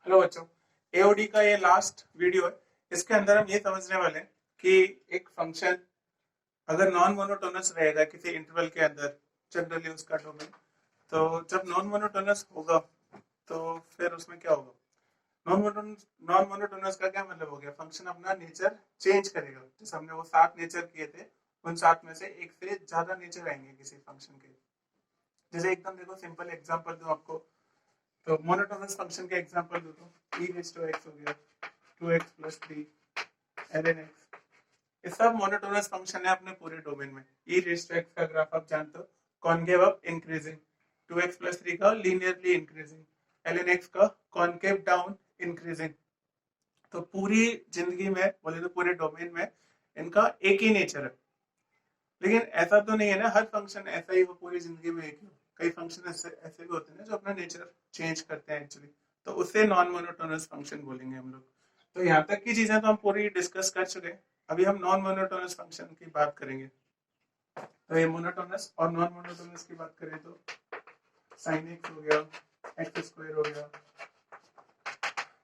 Hello बच्चों, AOD का ये लास्ट वीडियो है। इसके अंदर हम ये समझने वाले हैं कि एक फंक्शन अगर नॉन मोनोटोनस रहेगा किसी इंटरवल के अंदर, जनरली उसका डोमेन, तो जब नॉन मोनोटोनस होगा तो फिर उसमें क्या होगा। नॉन मोनोटोनस का क्या मतलब हो गया, फंक्शन अपना नेचर चेंज करेगा। जैसे हमने वो 7 नेचर किए थे, उन 7 में से एक से ज्यादा नेचर आएंगे किसी फंक्शन के। जैसे एकदम देखो सिंपल एग्जांपल दूं आपको, तो मोनोटोनस फंक्शन के एग्जांपल दो तो e रेज़ टू x हो गया, 2x प्लस 3 ln x। ये सब मोनोटोनस फंक्शन है अपने पूरे डोमेन में। e रेज़ टू x का ग्राफ आप जानते हो, concave up increasing, 2x plus 3 का लीनियरली इंक्रीजिंग, ln x का कॉनकेव डाउन इंक्रीजिंग। तो पूरी जिंदगी में बोले तो पूरे डोमेन में इनका एक ही नेचर है। लेकिन ऐसा तो नहीं है ना हर फंक्शन ऐसा ही हो पूरी जिंदगी में एक ही हो। कई फंक्शन ऐसे ऐसे भी होते हैं जो अपना नेचर चेंज करते हैं एक्चुअली, तो उससे नॉन मोनोटोनस फंक्शन बोलेंगे हम लोग। तो यहाँ तक की चीजें तो हम पूरी डिस्कस कर चुके हैं। अभी हम नॉन मोनोटोनस फंक्शन की बात करेंगे। तो ये मोनोटोनस और नॉन मोनोटोनस की बात करें तो साइन एक्स हो गया, एक्स स्क्वायर हो गया,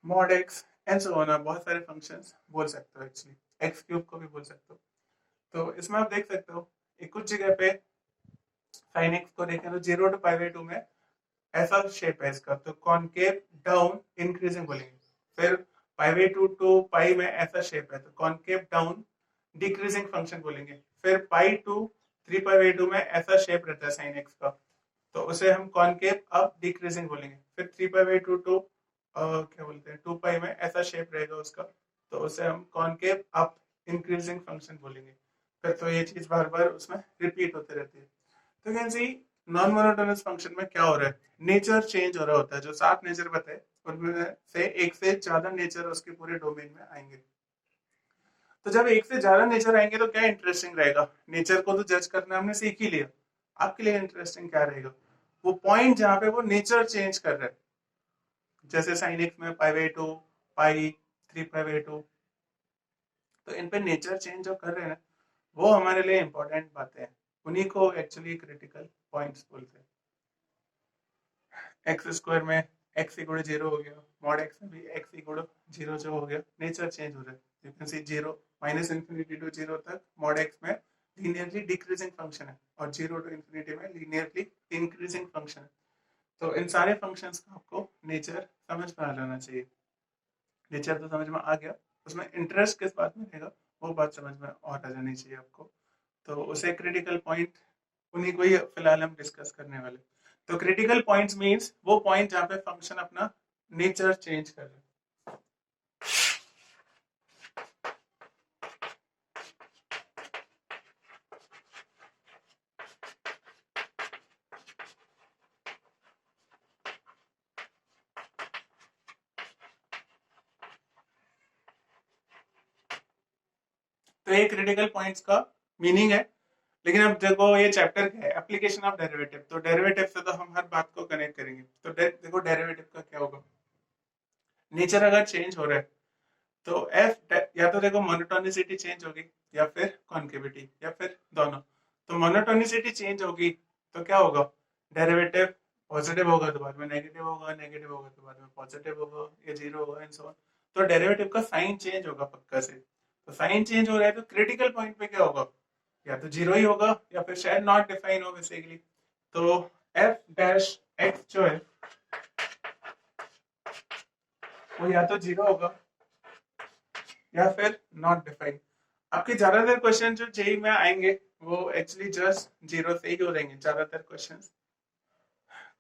mod x and so on. बहुत सारे फंक्शंस बोल सकते हो एक्चुअली, एक्स क्यूब को भी बोल सकते हो। तो इसमें आप देख सकते हो एक कुछ जगह पे साइन एक्स को देखें तो 0 टू पाई बाई 2 में ऐसा शेप है इसका, तो कॉनकेव डाउन इंक्रीजिंग बोलेंगे। फिर पाई बाई 2 टू पाई में ऐसा शेप है, तो कॉनकेव डाउन डिक्रीजिंग फंक्शन बोलेंगे। फिर पाई टू 3 पाई बाई 2 में ऐसा शेप रहता है साइन एक्स का, तो उसे हम कॉनकेव अप डिक्रीजिंग बोलेंगे। फिर 3 पाई बाई 2 टू क्या बोलते हैं 2 पाई में ऐसा शेप रहेगा उसका, तो उसे हम कॉनकेव अप इंक्रीजिंग फंक्शन बोलेंगे। फिर तो ये चीज बार बार उसमें रिपीट होते रहती है। तो can see non monotonous function में क्या हो रहा है, नेचर चेंज हो रहा होता है। जो 7 नेचर बताए उनमें से एक से ज्यादा नेचर उसके पूरे डोमेन में आएंगे। तो जब एक से ज्यादा नेचर आएंगे तो क्या इंटरेस्टिंग रहेगा, नेचर को तो जज करना हमने सीख ही लिया। आपके लिए इंटरेस्टिंग क्या रहेगा, वो पॉइंट जहां पे वो नेचर चेंज कर रहा है। जैसे साइन एक्स में pi by 2, pi 3 pi by 2, तो इन पे नेचर चेंज जो कर रहे हैं वो हमारे लिए इंपॉर्टेंट बातें हैं। उन्हीं को एक्चुअली क्रिटिकल पॉइंट्स बोलते हैं। एक्स स्क्वायर में एक्स इक्वल जीरो हो गया, मॉड एक्स में भी एक्स इक्वल जीरो जो हो गया, नेचर चेंज हो रहा है। You can see zero minus infinity to zero तक मॉड एक्स में लीनियरली डिक्रीजिंग फंक्शन है, और जीरो टू इन्फिनिटी में लीनियरली इंक्रीजिंग फंक्शन है। तो इन सारे फंक्शंस का आपको नेचर समझ में आ जाना चाहिए। नेचर तो समझ में आ गया, उसमें इंटरेस्ट किस बात में रहेगा वो बात समझ में और आ जानी चाहिए आपको। तो उसे क्रिटिकल पॉइंट, उन्हीं को ही फिलहाल हम डिस्कस करने वाले। तो क्रिटिकल पॉइंट्स मींस वो पॉइंट जहां पे फंक्शन अपना नेचर चेंज कर रहे हैं। तो ये क्रिटिकल पॉइंट्स का मीनिंग है। लेकिन अब देखो ये चैप्टर क्या है, एप्लीकेशन ऑफ डेरिवेटिव। तो डेरिवेटिव से तो हम हर बात को कनेक्ट करेंगे। तो देखो डेरिवेटिव का क्या होगा, नेचर अगर चेंज हो रहा है तो एफ या तो देखो मोनोटोनिसिटी चेंज होगी या फिर कॉन्केविटी या फिर दोनों। तो मोनोटोनिसिटी चेंज होगी तो क्या होगा, डेरिवेटिव पॉजिटिव होगा तो बाद में नेगेटिव होगा, नेगेटिव होगा तो बाद में पॉजिटिव होगा, ये जीरो होगा एंड सो ऑन। तो डेरिवेटिव का साइन चेंज होगा पक्का से। तो साइन चेंज हो रहा है तो क्रिटिकल पॉइंट पे क्या होगा, या तो जीरो ही होगा या फिर शायद नॉट डिफाइन हो बेसिकली। तो एफ डैश एक्स जो है वो या तो जीरो होगा या फिर नॉट डिफाइंड। आपके ज्यादातर क्वेश्चन जो जेई में आएंगे वो एक्चुअली जस्ट जीरो से ही हो रहेंगे ज्यादातर क्वेश्चंस।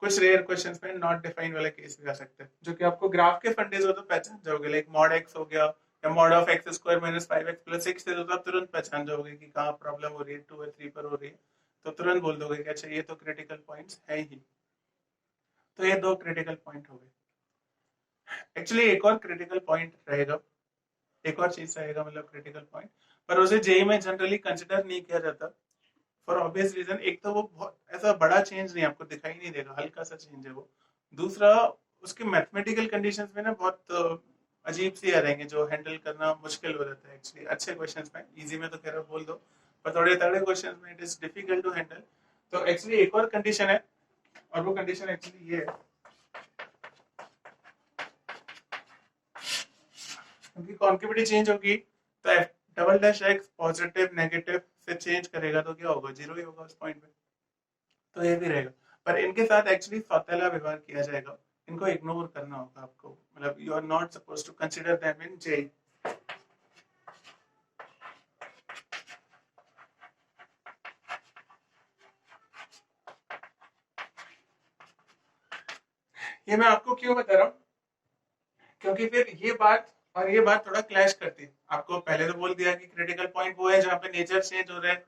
कुछ रेयर क्वेश्चंस में नॉट डिफाइंड वाले केस भी आ सकते हैं, जो कि आपको ग्राफ के फंडेज हो तो पहचान जाओगे। लाइक मॉड एक्स हो गया या mod of x square minus 5x plus 6 से तो आप तुरंत पहचान जाओगे कि कहाँ प्रॉब्लम हो रही है, 2 या 3 पर हो रही है। तो तुरंत बोल दोगे कि अच्छा ये तो क्रिटिकल पॉइंट्स है ही। तो ये दो क्रिटिकल पॉइंट हो गए। एक्चुअली एक और क्रिटिकल पॉइंट रहेगा, एक और चीज रहेगा मतलब क्रिटिकल पॉइंट, पर उसे जेई में जनरली कंसिडर नहीं किया जाता फॉर ऑब्वियस रीजन। एक तो वो बहुत ऐसा बड़ा चेंज नहीं आपको दिखाई नहीं देगा, हल्का सा चेंज है वो। दूसरा उसके मैथमेटिकल कंडीशंस में ना बहुत अजीब सी आ रहेंगे जो हैंडल करना मुश्किल हो जाता है एक्चुअली। अच्छे क्वेश्चंस में इजी में तो कह रहा बोल दो, पर थोड़े तगड़े क्वेश्चंस में it is difficult to handle. तो एक्चुअली एक और कंडीशन है, और वो कंडीशन एक्चुअली ये है क्योंकि कॉन्केविटी चेंज होगी तो F double dash x positive negative से चेंज करेगा तो क्या होगा, जीरो ही होगा उस पॉइंट पे, तो ये भी रहेगा। पर इनके साथ एक्चुअली सौतेला व्यवहार किया जाएगा, इनको इग्नोर करना होगा आपको, मतलब you are not suppose to consider them in J. ये मैं आपको क्यों बता रहा हूँ, क्योंकि फिर ये बात और ये बात थोड़ा क्लैश करती है। आपको पहले तो बोल दिया कि क्रिटिकल पॉइंट वो है जहाँ पे नेचर चेंज हो रहा है,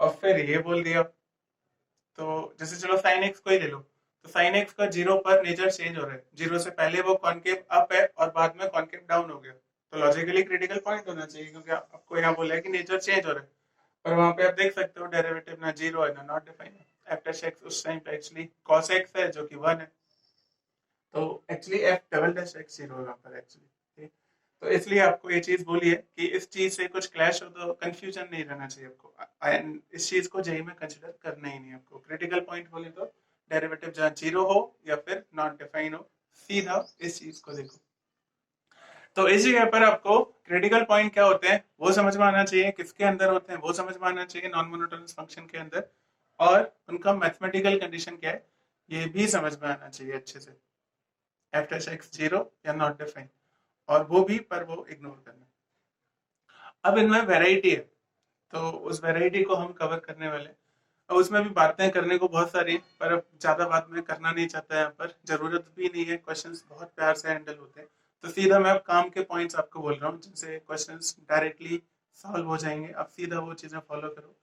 और फिर ये बोल दिया। तो जैसे चलो साइन एक्स को ही ले लो, तो साइन एक्स का जीरो पर नेचर चेंज हो रहा है, जीरो से पहले वो कॉन्केव अप है और बाद में कॉन्केव डाउन हो गया, तो लॉजिकली क्रिटिकल पॉइंट होना चाहिए, क्योंकि आपको यहाँ बोला है कि नेचर चेंज हो रहा है। पर वहां पे आप देख सकते हो डेरिवेटिव ना जीरो है ना नॉट डिफाइंड है, एफ डैश एक्स उस टाइम पे एक्चुअली कॉस एक्स है जो कि 1 है, तो actually F double dash x zero है वहां पर एक्चुअली। तो इसलिए आपको ये चीज बोली है कि इस चीज से कुछ क्लैश हो तो कंफ्यूजन नहीं रहना चाहिए आपको, एंड इस चीज को जेई में कंसिडर करना ही नहीं आपको। क्रिटिकल पॉइंट बोले तो डेरिवेटिव जहाँ जीरो हो या फिर नॉट डिफाइन हो, सीधा इस चीज को देखो। तो इस जगह पर आपको क्रिटिकल पॉइंट क्या होते हैं वो समझ में आना चाहिए, किसके अंदर होते हैं वो समझ में आना चाहिए, नॉन मोनोटोनस फंक्शन के अंदर, और उनका मैथमेटिकल कंडीशन क्या है ये भी समझ में आना चाहिए अच्छे से, एफ डैश एक्स जीरो या नॉट डिफाइन, और वो भी पर वो इग्नोर करना। अब इनमें वैरायटी है, तो उस वैरायटी को हम कवर करने वाले, और उसमें भी बातें करने को बहुत सारी, पर अब ज्यादा बात मैं करना नहीं चाहता यहाँ पर, जरूरत भी नहीं है, क्वेश्चंस बहुत प्यार से हैंडल होते हैं। तो सीधा मैं अब काम के पॉइंट्स आपको बोल रहा हूँ जिनसे क्वेश्चंस डायरेक्टली सॉल्व हो जाएंगे, आप सीधा वो चीजें फॉलो करो,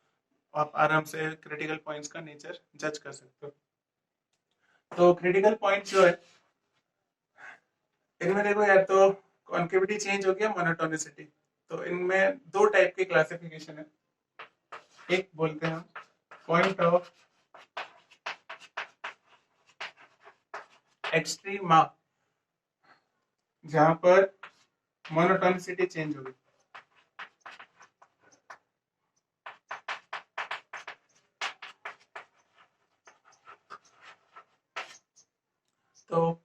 आप आराम से क्रिटिकल पॉइंट्स का नेचर जज कर सकते हो। तो क्रिटिकल पॉइंट जो है इनमें देखो, या तो कॉन्केविटी चेंज हो गया, मोनोटोनिसिटी, तो इनमें दो टाइप की क्लासिफिकेशन है। एक बोलते हैं पॉइंट ऑफ एक्सट्रीमा, जहां पर मोनोटोनिसिटी चेंज होगी, तो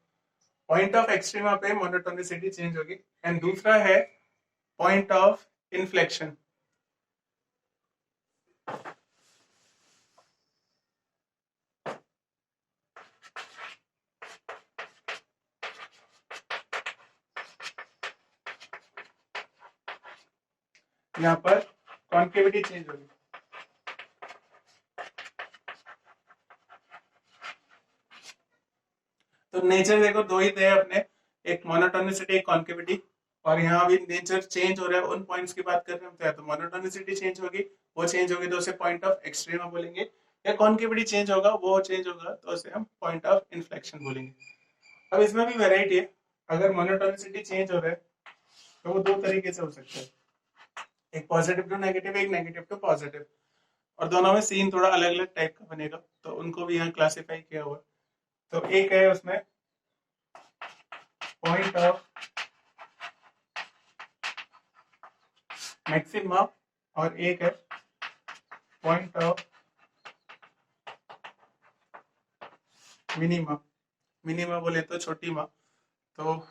पॉइंट ऑफ एक्सट्रीमा पे मोनोटोनिसिटी चेंज होगी। एंड दूसरा है पॉइंट ऑफ इन्फ्लेक्शन, यहाँ पर कॉन्केविटी चेंज होगी। तो नेचर देखो दो ही थे अपने, एक मोनोटोनिसिटी एक कॉन्केविटी, और यहाँ भी नेचर चेंज हो रहा है, उन पॉइंट्स की बात कर रहे हैं, तो मोनोटोनिसिटी चेंज होगी, वो चेंज होगी तो उसे पॉइंट ऑफ एक्सट्रीमा बोलेंगे, या कॉन्केविटी चेंज होगा वो चेंज होगा तो उसे हम पॉइंट ऑफ इन्फ्लेक्शन बोलेंगे। अब इसमें भी वेराइटी है, अगर मोनोटोनिसिटी चेंज हो रहा है तो वो दो तरीके से हो सकता है, एक पॉजिटिव टू नेगेटिव, एक नेगेटिव टू पॉजिटिव, और दोनों में सीन थोड़ा अलग अलग टाइप का बनेगा, तो उनको भी यहाँ क्लासिफाई किया हुआ। तो एक है उसमें पॉइंट ऑफ मैक्सिमा, और एक है पॉइंट ऑफ मिनिमा। मिनिमा बोले तो छोटी माँ, तो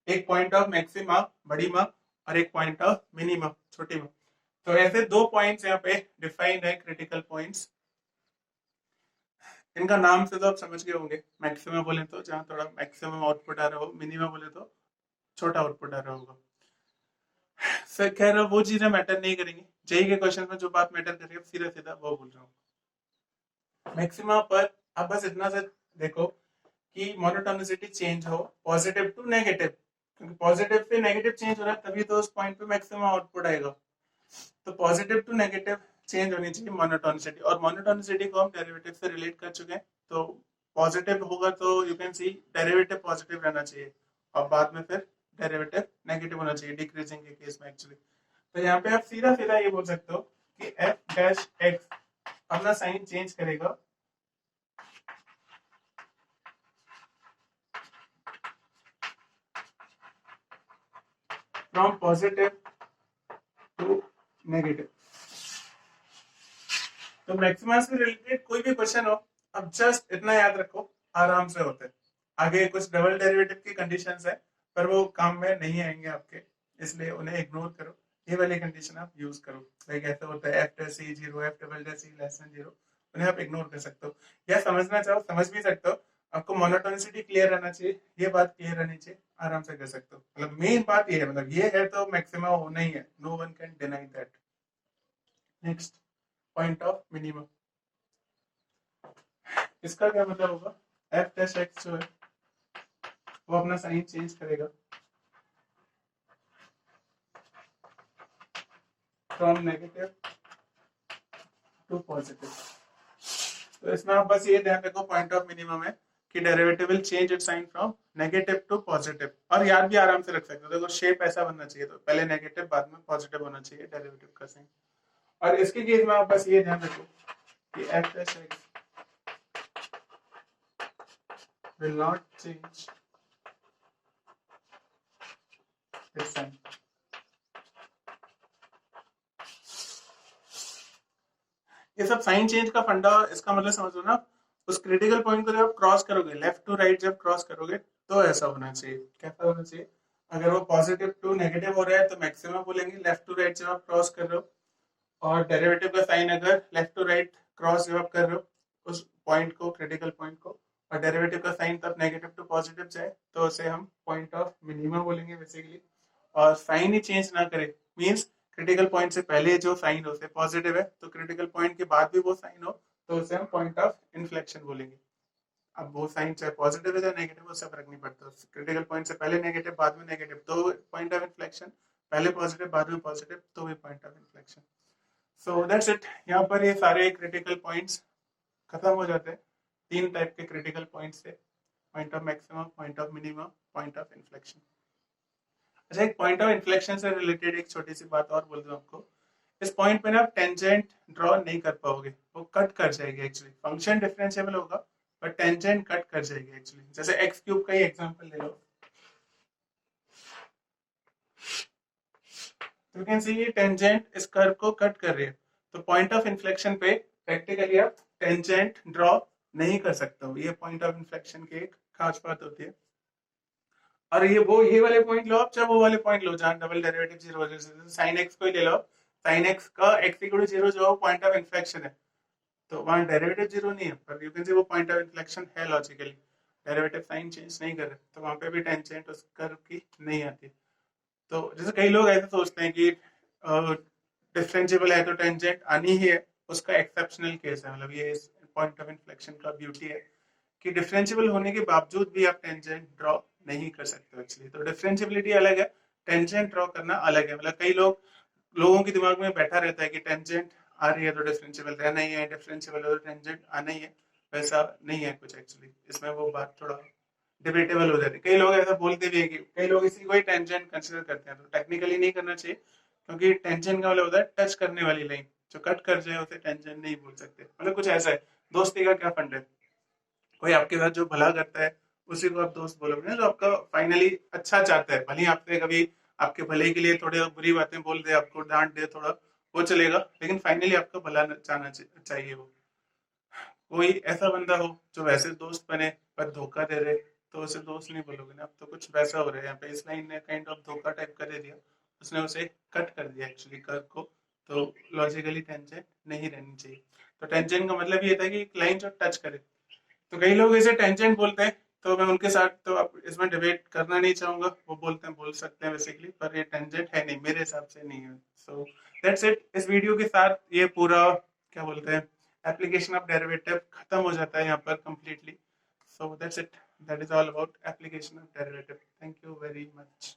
एक पॉइंट ऑफ मैक्सिमा बड़ी माँ, और एक पॉइंट ऑफ मिनिमा छोटी माँ। तो ऐसे दो पॉइंट्स यहाँ पे डिफाइंड है, क्रिटिकल पॉइंट्स। इनका नाम से तो आप समझ गए होंगे, मैक्सिमा बोले तो जहाँ थोड़ा मैक्सिमम आउटपुट आ रहा हो, मिनिमा बोले तो छोटा आउटपुट आ रहा होगा। सर कह रहा वो चीजें मैटर नहीं करेंगी, जेई के क्वेश्चन में जो बात मैटर कर रही है सीधा सीधा वो बोल रहा हूँ। मैक्सिमा पर आप बस इतना से देखो कि मोनोटोनिसिटी चेंज हो पॉजिटिव टू नेगेटिव, क्योंकि पॉजिटिव से नेगेटिव चेंज हो रहा है तभी तो उस पॉइंट पे मैक्सिमम आउटपुट आएगा, तो पॉजिटिव टू नेगेटिव चेंज होनी चाहिए मोनोटोनिसिटी, और मोनोटोनिसिटी को हम डेरिवेटिव से रिलेट कर चुके हैं, तो पॉजिटिव होगा तो you can C derivative positive रहना चाहिए, और बाद में फिर डेरिवेटिव नेगेटिव होना चाहिए डिक्रीजिंग के केस में एक्चुअली। तो यहाँ पे आप सीधा सीधा ये बोल सकते हो कि एफ डैश एक्स अपना साइन चेंज करेगा फ्रॉम पॉजिटिव टू नेगेटिव। तो मैक्सिमा से रिलेटेड कोई भी क्वेश्चन हो, अब जस्ट इतना याद रखो, आराम से होते हैं। आगे कुछ डबल डेरिवेटिव की कंडीशंस है पर वो काम में नहीं आएंगे आपके, इसलिए उन्हें इग्नोर करो, ये वाली कंडीशन आप यूज करो। लाइक ऐसा होता है F dash C zero, F double dash C less than zero, उन्हें आप इग्नोर कर सकते हो, या समझना चाहो समझ भी सकते हो। आपको मोनोटोनिसिटी क्लियर रहना चाहिए, ये बात क्लियर रहनी चाहिए, आराम से कर सकते हो। मतलब मेन बात ये है, मतलब ये है तो मैक्सिमम होना ही है, no one can deny that. Next, point of minimum, इसका क्या मतलब होगा? एफ डैश एक्स जो है वो अपना साइन चेंज करेगा फ्रॉम नेगेटिव टू पॉजिटिव। तो इसमें आप बस ये ध्यान रखो, पॉइंट ऑफ मिनिमम है कि derivative will change its sign from negative to positive. और याद भी आराम से रख सकते हो, देखो शेप ऐसा बनना चाहिए, तो पहले नेगेटिव बाद में पॉजिटिव होना चाहिए डेरिवेटिव का साइन। और इसके केस में आप बस ये ध्यान रखो कि F dash x will not change its sign। ये सब साइन चेंज का फंडा, इसका मतलब समझ लो ना, उस क्रिटिकल पॉइंट को जब आप क्रॉस करोगे, लेफ्ट टू राइट जब क्रॉस करोगे, तो ऐसा होना चाहिए। कैसा होना चाहिए? अगर वो पॉजिटिव टू नेगेटिव हो रहा है तो मैक्सिमम बोलेंगे लेफ्ट टू राइट जब आप क्रॉस कर रहे हो, और डेरिवेटिव का साइन अगर लेफ्ट टू राइट क्रॉस जब आप कर रहे हो उस पॉइंट को, क्रिटिकल पॉइंट को, और डेरिवेटिव का साइन तब नेगेटिव टू पॉजिटिव जाए, तो उसे हम पॉइंट ऑफ मिनिमम बोलेंगे बेसिकली। और साइन ही चेंज ना करे, मीन्स क्रिटिकल पॉइंट से पहले जो साइन हो, से पॉजिटिव है तो क्रिटिकल पॉइंट के बाद भी वो साइन हो, तो उसे हम पॉइंट ऑफ इन्फ्लेक्शन बोलेंगे। अब वो साइन चाहे पॉजिटिव है या नेगेटिव, उससे फर्क नहीं पड़ता, क्रिटिकल पॉइंट से पहले नेगेटिव बाद में नेगेटिव तो पॉइंट ऑफ इन्फ्लेक्शन, पहले पॉजिटिव बाद में पॉजिटिव तो भी point of inflection. So that's it. यहाँ पर ये सारे क्रिटिकल पॉइंट्स खत्म हो जाते हैं। तीन टाइप के क्रिटिकल पॉइंट्स है, point of maximum, point of minimum, point of inflection. अच्छा, एक पॉइंट ऑफ इन्फ्लेक्शन से रिलेटेड एक छोटी सी बात और बोल दूं आपको। इस पॉइंट पे ना आप टेंजेंट ड्रॉ नहीं कर पाओगे, वो कट कर जाएगी एक्चुअली। फंक्शन डिफरेंशिएबल होगा पर टेंजेंट कट कर जाएगी एक्चुअली। जैसे एक्स क्यूब का ही एग्जांपल ले लो, तो यू कैन सी ये टेंजेंट इस कर्व को कट कर रही है। तो पॉइंट ऑफ इन्फ्लेक्शन पे प्रैक्टिकली आप टेंजेंट ड्रॉ नहीं कर सकते हो। ये पॉइंट ऑफ इन्फ्लेक्शन की एक खास बात होती है। और ये वाले पॉइंट लो आप, चाहे वो वाले पॉइंट लो जहां डबल डेरिवेटिव जीरो हो, जैसे साइन एक्स को ही ले लो, साइन एक्स का एक्स इक्वल टू जीरो जो पॉइंट ऑफ इन्फ्लेक्शन है, तो वहां डेरिवेटिव जीरो नहीं है, पर यू कैन सी वो पॉइंट ऑफ इन्फ्लेक्शन है लॉजिकली। डेरिवेटिव साइन चेंज नहीं कर रहे, तो वहां पे भी टेंजेंट उस कर्व की नहीं आती। तो जैसे कई लोग ऐसे सोचते हैं कि डिफरेंशिएबल है तो टेंजेंट आनी ही है, उसका एक्सेप्शनल केस है। मतलब ये पॉइंट ऑफ इन्फ्लेक्शन का ब्यूटी है कि डिफरेंशिएबल होने के बावजूद भी आप टेंजेंट ड्रॉ नहीं कर सकते एक्चुअली। तो डिफरेंशिएबिलिटी अलग है, टेंजेंट ड्रॉ करना अलग है। मतलब कई लोगों के दिमाग में बैठा रहता है कि टेंजेंट आ रही है तो डिफरेंशिएबल रहना ही है, डिफरेंशिएबल है तो टेंजेंट आना ही है। वैसा नहीं है कुछ एक्चुअली, इसमें वो बात थोड़ा डिबेटेबल हो जाती है। कई लोग ऐसा बोलते भी है कि कई लोग इसी को ही टेंजेंट कंसिडर करते हैं, तो टेक्निकली नहीं करना चाहिए, क्योंकि टेंजेंट का मतलब होता है टच करने वाली लाइन, जो कट कर जाए उसे टेंजेंट नहीं बोल सकते। मतलब कुछ ऐसा है। दोस्ती का क्या फंड है, कोई आपके साथ जो भला करता है उसी को आप दोस्त बोलोगे ना, जो आपका फाइनली अच्छा चाहता है। भले ही आपसे कभी आपके भले के लिए थोड़ी बुरी बातें बोल दे, आपको डांट दे थोड़ा, वो चलेगा, लेकिन फाइनली आपका भला चाहना चाहिए वो। कोई ऐसा बंदा हो जो वैसे दोस्त बने पर धोखा दे दे, तो उसे दोस्त नहीं बोलोगे ना। अब तो कुछ वैसा हो रहा है यहाँ पे, इस लाइन ने काइंड ऑफ धोखा टाइप कर दे दिया, उसने उसे कट कर दिया एक्चुअली कर्व को। तो लॉजिकली टेंजेंट नहीं रहनी चाहिए। तो टेंजेंट का मतलब ये था कि एक लाइन जो टच करे। तो कई लोग इसे टेंजेंट बोलते हैं, तो मैं उनके साथ तो अब इसमें डिबेट करना नहीं चाहूंगा। वो बोलते हैं, बोल सकते हैं बेसिकली, पर ये टेंजेंट है नहीं, मेरे हिसाब से नहीं है। So that's it. इस वीडियो के साथ ये पूरा क्या बोलते हैं एप्लीकेशन ऑफ डेरिवेटिव खत्म हो जाता है यहाँ पर completely. So that's it, that is all about application of derivative. Thank you very much.